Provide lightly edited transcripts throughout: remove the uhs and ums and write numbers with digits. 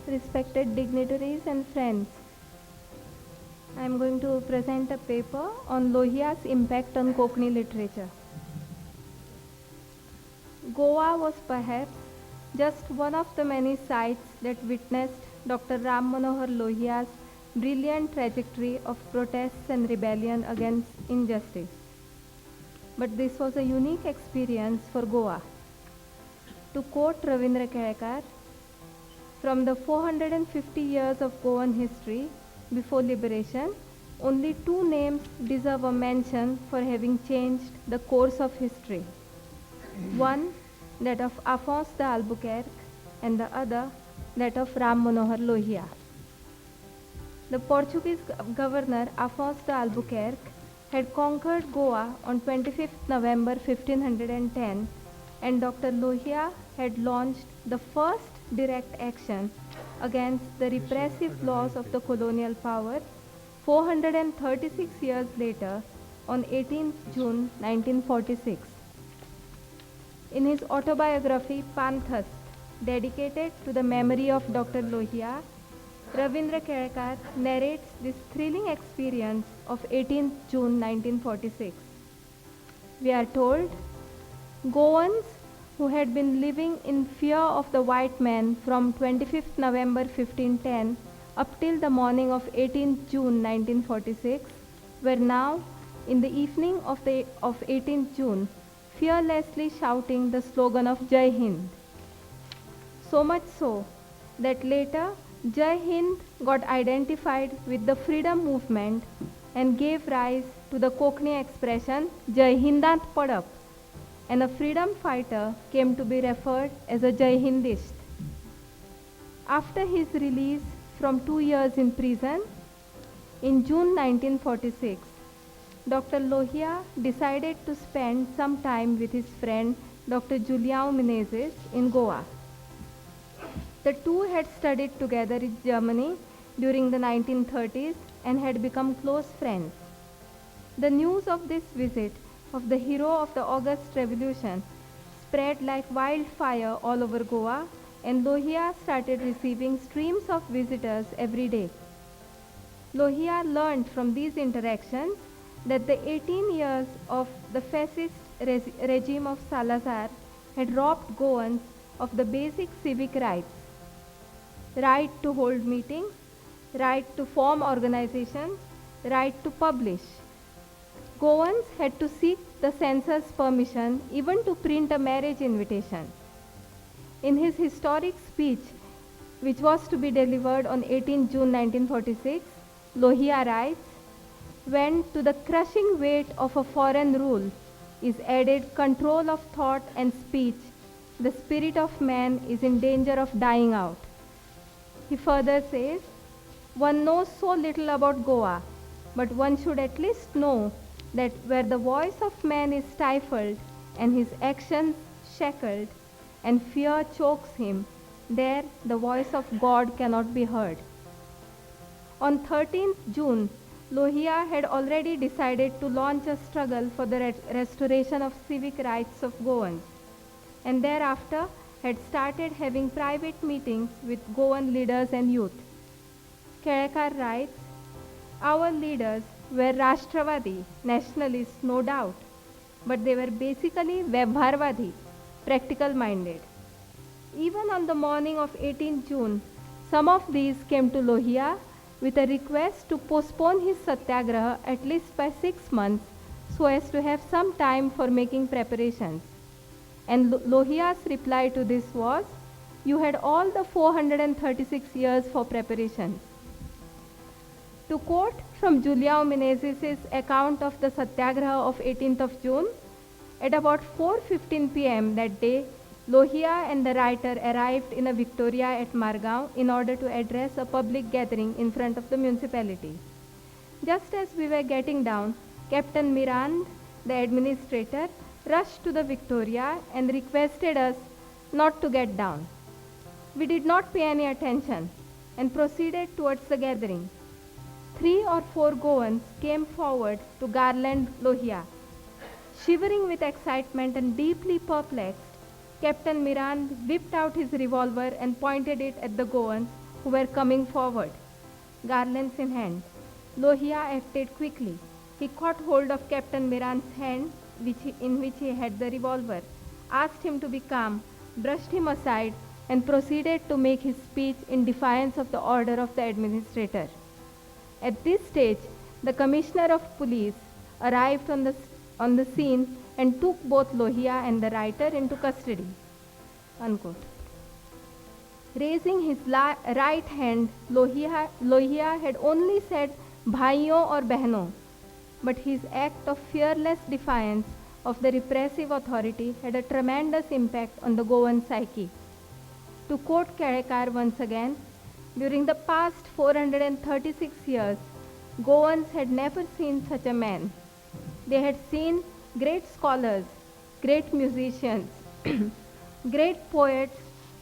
Respected dignitaries and friends, I am going to present a paper on Lohiya's impact on Konkani literature. Goa was perhaps just one of the many sites that witnessed Dr. Ram Manohar Lohiya's brilliant trajectory of protests and rebellion against injustice. But this was a unique experience for Goa. To quote Ravindra Kelekar, from the 450 years of Goan history before liberation, only two names deserve a mention for having changed the course of history. One, that of Afonso de Albuquerque, and the other, that of Ram Manohar Lohia. The Portuguese governor Afonso de Albuquerque had conquered Goa on 25th November 1510, and Dr. Lohia had launched the first direct action against the repressive laws of the colonial power 436 years later on 18th June 1946. In his autobiography Panthas, dedicated to the memory of Dr. Lohia, Ravindra Kelekar narrates this thrilling experience of 18th June 1946. We are told, Goans who had been living in fear of the white man from 25th November 1510 up till the morning of 18th June 1946 were now, in the evening of 18th June, fearlessly shouting the slogan of Jai Hind. So much so that later Jai Hind got identified with the freedom movement and gave rise to the Konkani expression Jai Hindant Padap, and a freedom fighter came to be referred as a Jai Hindist. After his release from 2 years in prison, in June 1946, Dr. Lohia decided to spend some time with his friend Dr. Julião Menezes in Goa. The two had studied together in Germany during the 1930s and had become close friends. The news of this visit of the hero of the August Revolution spread like wildfire all over Goa, and Lohia started receiving streams of visitors every day. Lohia learned from these interactions that the 18 years of the fascist regime of Salazar had robbed Goans of the basic civic rights: right to hold meetings, right to form organizations, right to publish. Goans had to seek the censor's permission even to print a marriage invitation. In his historic speech, which was to be delivered on 18 June 1946, Lohia writes, when to the crushing weight of a foreign rule is added control of thought and speech, the spirit of man is in danger of dying out. He further says, one knows so little about Goa, but one should at least know that where the voice of man is stifled and his actions shackled and fear chokes him, there the voice of God cannot be heard. On 13th June, Lohia had already decided to launch a struggle for the restoration of civic rights of Goans, and thereafter had started having private meetings with Goan leaders and youth. Kelekar writes, our leaders were Rashtravadi, nationalists, no doubt, but they were basically Vyavharvadi, practical minded. Even on the morning of 18 June, some of these came to Lohia with a request to postpone his satyagraha at least by 6 months so as to have some time for making preparations. And Lohia's reply to this was, you had all the 436 years for preparations. To quote from Julião Menezes' account of the Satyagraha of 18th of June, at about 4:15 p.m. that day, Lohia and the writer arrived in a Victoria at Margao in order to address a public gathering in front of the municipality. Just as we were getting down, Captain Mirand, the administrator, rushed to the Victoria and requested us not to get down. We did not pay any attention and proceeded towards the gathering. 3 or 4 Goans came forward to garland Lohia. Shivering with excitement and deeply perplexed, Captain Mirand whipped out his revolver and pointed it at the Goans, who were coming forward, garlands in hand. Lohia acted quickly. He caught hold of Captain Miran's hand, in which he had the revolver, asked him to be calm, brushed him aside, and proceeded to make his speech in defiance of the order of the administrator. At this stage, the Commissioner of Police arrived on the scene and took both Lohia and the writer into custody. Unquote. Raising his right hand, Lohia had only said bhaiyon or behnon, but his act of fearless defiance of the repressive authority had a tremendous impact on the Goan psyche. To quote Kelekar once again, during the past 436 years, Goans had never seen such a man. They had seen great scholars, great musicians, great poets,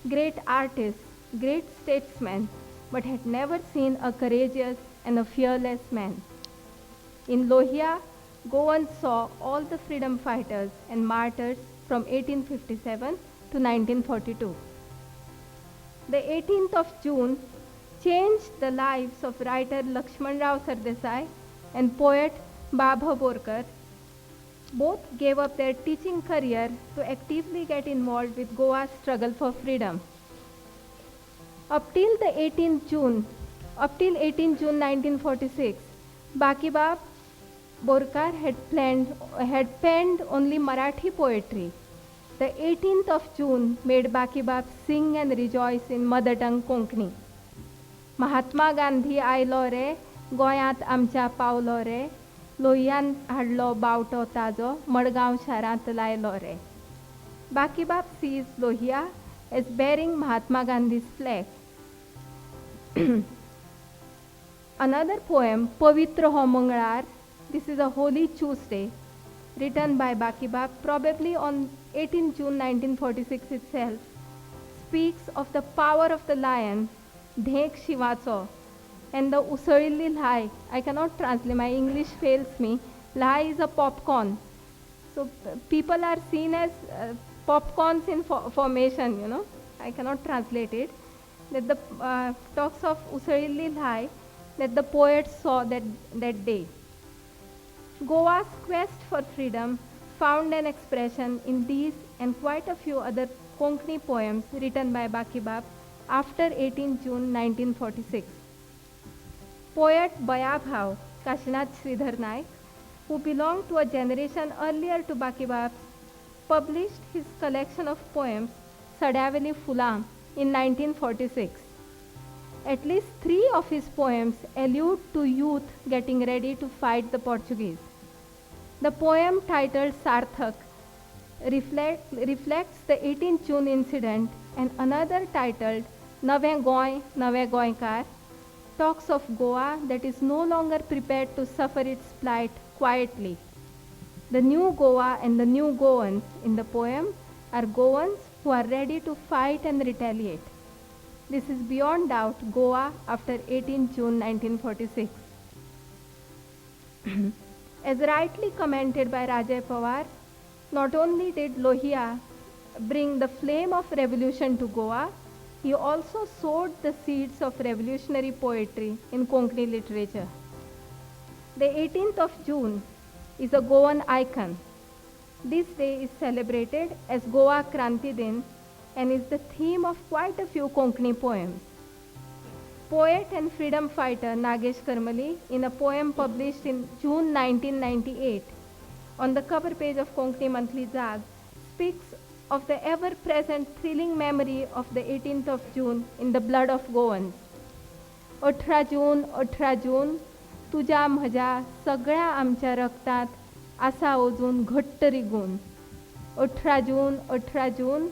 great artists, great statesmen, but had never seen a courageous and a fearless man. In Lohia, Goans saw all the freedom fighters and martyrs from 1857 to 1942. The 18th of June changed the lives of writer Lakshman Rao Sardesai and poet Babha Borkar. Both gave up their teaching career to actively get involved with Goa's struggle for freedom. Up till 18 June 1946, Bakibab Borkar had penned only Marathi poetry. The 18th of June made Bakibab sing and rejoice in mother tongue Konkani. Mahatma Gandhi आयलो रे, गोंयांत आमच्या Paulo रे, लोहयान हाडलो बावटो ताजो, मडगांव शारांत लायलो रे. Bakibab sees Lohia as bearing Mahatma Gandhi's flag. Another poem, Pavitra ho Manglar, this is a Holy Tuesday, written by Bakibab probably on 18 June 1946 itself, speaks of the power of the lion, Dhek Shivacho, and the Usarili Lai. I cannot translate, my English fails me. Lai is a popcorn. So people are seen as popcorns in formation, you know. I cannot translate it. That the talks of Usarili Lai that the poets saw that day. Goa's quest for freedom found an expression in these and quite a few other Konkani poems written by Bakibab after 18 June 1946. Poet Bayabhav Kashinath Sridhar Naik, who belonged to a generation earlier to Bakibab, published his collection of poems Sadavali Fulam in 1946. At least 3 of his poems allude to youth getting ready to fight the Portuguese. The poem titled Sarthak reflects the 18th June incident, and another titled Nave Goy, Nave Goykar talks of Goa that is no longer prepared to suffer its plight quietly. The new Goa and the new Goans in the poem are Goans who are ready to fight and retaliate. This is beyond doubt Goa after 18 June 1946. As rightly commented by Rajay Pawar, not only did Lohia bring the flame of revolution to Goa, he also sowed the seeds of revolutionary poetry in Konkani literature. The 18th of June is a Goan icon. This day is celebrated as Goa Kranti Din and is the theme of quite a few Konkani poems. Poet and freedom fighter Nagesh Karmali, in a poem published in June 1998 on the cover page of Konkani Monthly Jag, speaks of the ever-present thrilling memory of the 18th of June in the blood of Goans. 18 June, तुझ्या म्हज्या सगळ्या आमच्या रक्तात आसा अजून घट्ट रिगून. 18 जून,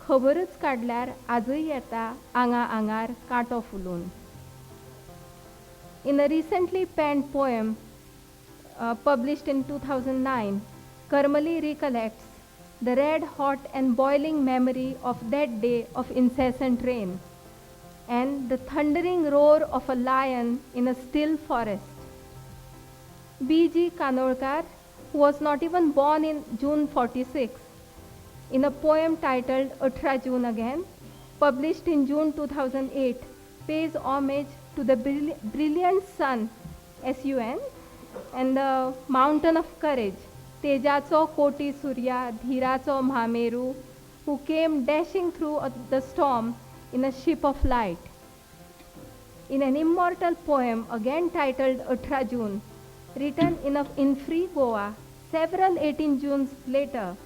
खबरच काडल्यार आजय येता आंगा आंगार कांटो फुलून. In a recently penned poem published in 2009, Karmali recollects the red-hot and boiling memory of that day of incessant rain and the thundering roar of a lion in a still forest. B.G. Kanolkar, who was not even born in June 46, in a poem titled 18 June again, published in June 2008, pays homage to the brilliant sun, sun, and the mountain of courage, तेजाचो कोटी Surya, धीराचो म्हामेरू, who came dashing through the storm in a ship of light. In an immortal poem, again titled 18 June, written in free Goa, several 18 Junes later,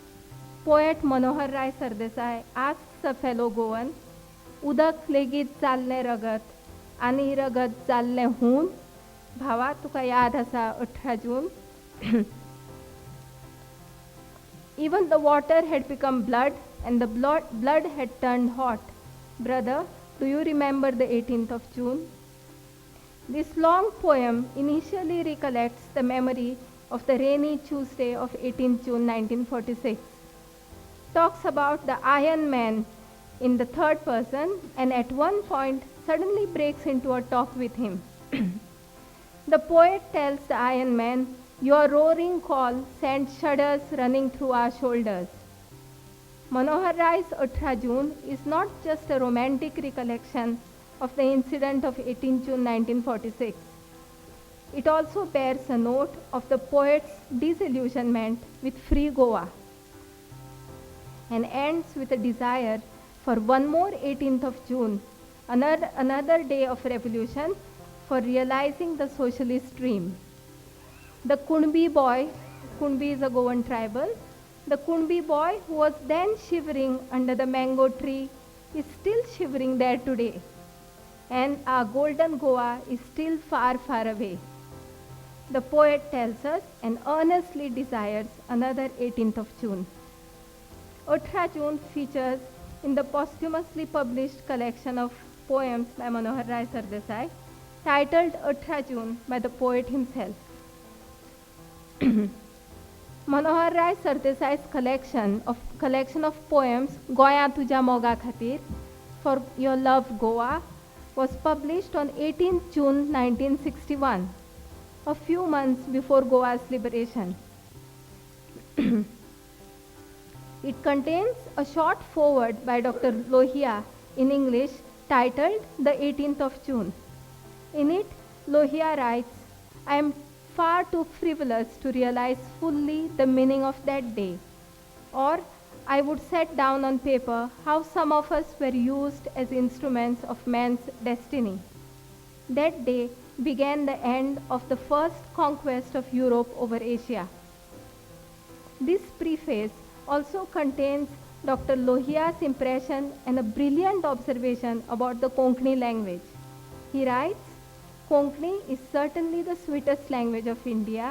poet Manohar Rai Sardesai asks a fellow Goan, उदक लेगीत चालले रगत, आणि रगत चालले हून, भावा तुका याद आसा 18 June? Even the water had become blood, and the blood had turned hot. Brother, do you remember the 18th of June? This long poem initially recollects the memory of the rainy Tuesday of 18th June 1946. Talks about the Iron Man in the third person, and at one point suddenly breaks into a talk with him. The poet tells the Iron Man, "Your roaring call sent shudders running through our shoulders." Manohar Rai's 18 June is not just a romantic recollection of the incident of 18 June 1946. It also bears a note of the poet's disillusionment with free Goa and ends with a desire for one more 18th of June, another day of revolution for realizing the socialist dream. The Kunbi boy, Kunbi is a Goan tribal, the Kunbi boy who was then shivering under the mango tree is still shivering there today. And our golden Goa is still far, far away. The poet tells us and earnestly desires another 18th of June. 18 June features in the posthumously published collection of poems by Manohar Rai Sardesai, titled 18 June by the poet himself. Manohar Rai Sardesai's collection of poems Goya Tuja Moga Khatir, for your love Goa, was published on 18th June 1961, a few months before Goa's liberation. It contains a short foreword by Dr. Lohia in English titled The 18th of June. In it, Lohia writes, "I am far too frivolous to realize fully the meaning of that day, or I would set down on paper how some of us were used as instruments of man's destiny. That day began the end of the first conquest of Europe over Asia." This preface also contains Dr. Lohia's impression and a brilliant observation about the Konkani language. He writes, "Konkani is certainly the sweetest language of India,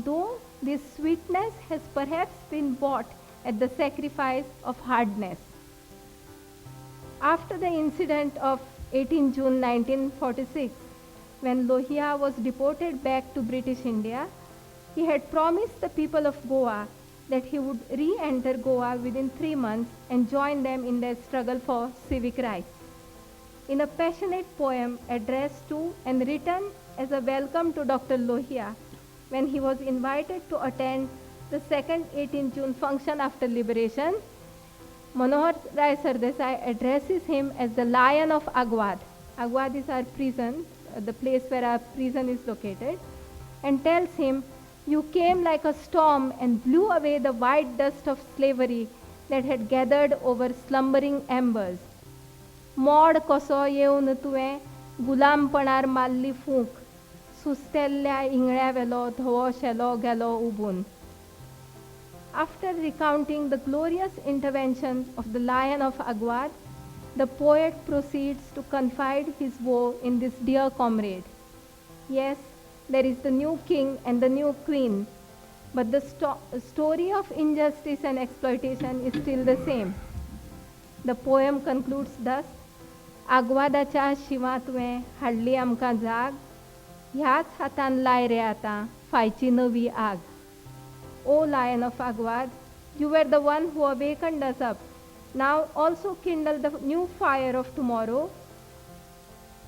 though this sweetness has perhaps been bought at the sacrifice of hardness." After the incident of 18 June 1946, when Lohia was deported back to British India, he had promised the people of Goa that he would re-enter Goa within 3 months and join them in their struggle for civic rights. In a passionate poem addressed to and written as a welcome to Dr. Lohia, when he was invited to attend the second 18 June function after liberation, Manohar Rai Sardesai addresses him as the Lion of Agwad. Agwad is our prison, the place where our prison is located, and tells him, "You came like a storm and blew away the white dust of slavery that had gathered over slumbering embers. Mode कसो येवन तुवें गुलामपणार माल्ली फूंक, सुस्तेल्ल्या इंगळ्यावेलो धवो shallow गेलो उबून." After recounting the glorious intervention of the Lion of Agwad, the poet proceeds to confide his woe in this dear comrade. Yes, there is the new king and the new queen, but the story of injustice and exploitation is still the same. The poem concludes thus, "आग्वादाच्या Shiva तुवें हाडली आमकां जाग, ह्याच हातान लाय रे आतां फायची नवी आग." O Lion of Agwad, you were the one who awakened us up. Now also kindle the new fire of tomorrow.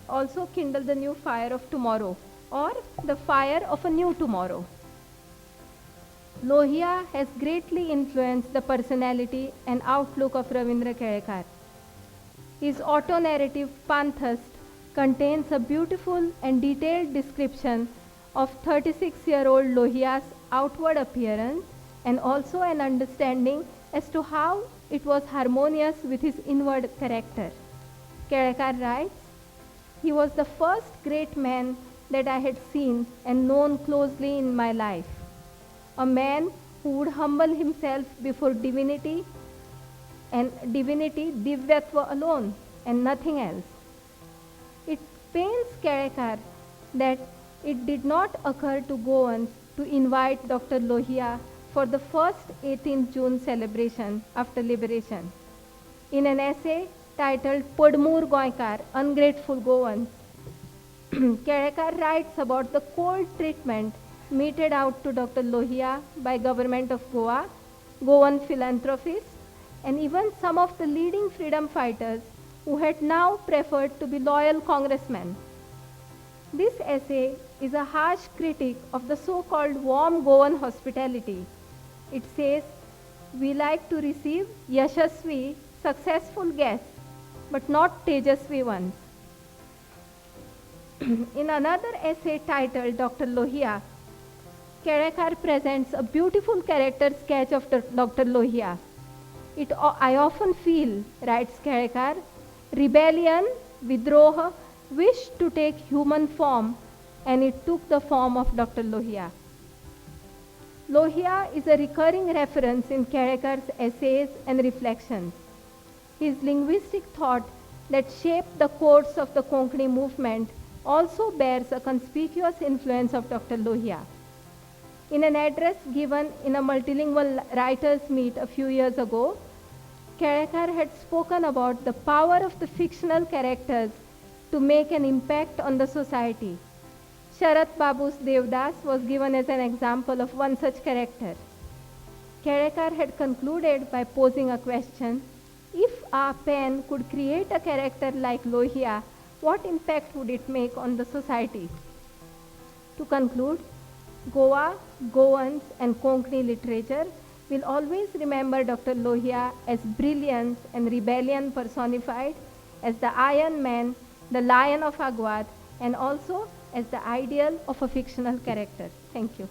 Also kindle the new fire of tomorrow, or the fire of a new tomorrow. Lohia has greatly influenced the personality and outlook of Ravindra Kelkar. His auto-narrative Panthast contains a beautiful and detailed description of 36-year-old Lohia's outward appearance and also an understanding as to how it was harmonious with his inward character. Kelekar writes, "He was the first great man that I had seen and known closely in my life, a man who would humble himself before divinity and divinity Divyatva alone and nothing else." It pains Kelekar that it did not occur to Goans to invite Dr. Lohia for the first 18th June celebration after liberation. In an essay titled Padmur Goikar, Ungrateful Goans, Kelekar writes about the cold treatment meted out to Dr. Lohia by government of Goa, Goan philanthropists, and even some of the leading freedom fighters who had now preferred to be loyal congressmen. This essay is a harsh critique of the so-called warm Goan hospitality. It says, "We like to receive yashasvi, successful guests, but not tejasvi ones." In another essay titled Dr. Lohia, Kelekar presents a beautiful character sketch of Dr. Lohia. "I often feel," writes Kelekar, "rebellion, vidroha, wished to take human form, and it took the form of Dr. Lohia." Lohia is a recurring reference in Kelekar's essays and reflections. His linguistic thought that shaped the course of the Konkani movement also bears a conspicuous influence of Dr. Lohia. In an address given in a multilingual writers' meet a few years ago, Kelekar had spoken about the power of the fictional characters to make an impact on the society. Sharat Babu's Devdas was given as an example of one such character. Kelekar had concluded by posing a question: if our pen could create a character like Lohia, what impact would it make on the society? To conclude, Goa, Goans, and Konkani literature will always remember Dr. Lohia as brilliance and rebellion personified, as the Iron Man, the Lion of Agwad, and also as the ideal of a fictional character. Thank you.